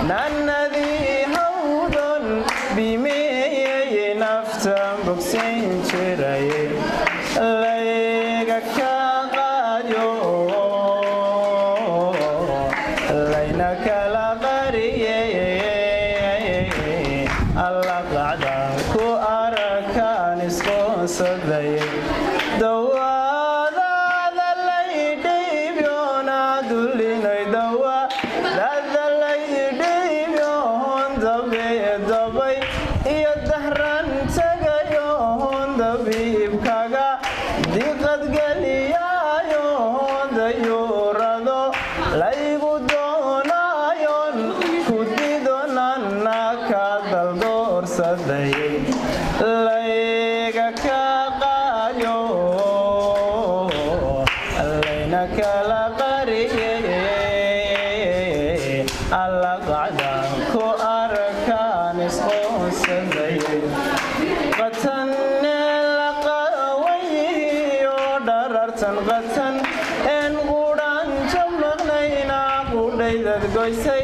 nannadii hawdon bimeeyey naftan bogsayn jiray layga ka qaadyo layna kala qariyey alla qacdan ku arakaan isqoonsaday dawaadaada laydhiibyoona dulinay dawaadaada laydhiibyoon dabay iyo dahran tagayoon dabiibkaga diqadgeliyaayoon dayuurado laygu doonayoon ku didonana ka daldoorsaday layga ka qaadyo layna kala qariyey alla qacdan ku arakaan isqoonsaday qatan la qawayiyo dharartan qatan en qudhan jabnaqnayna qudhaydad goysay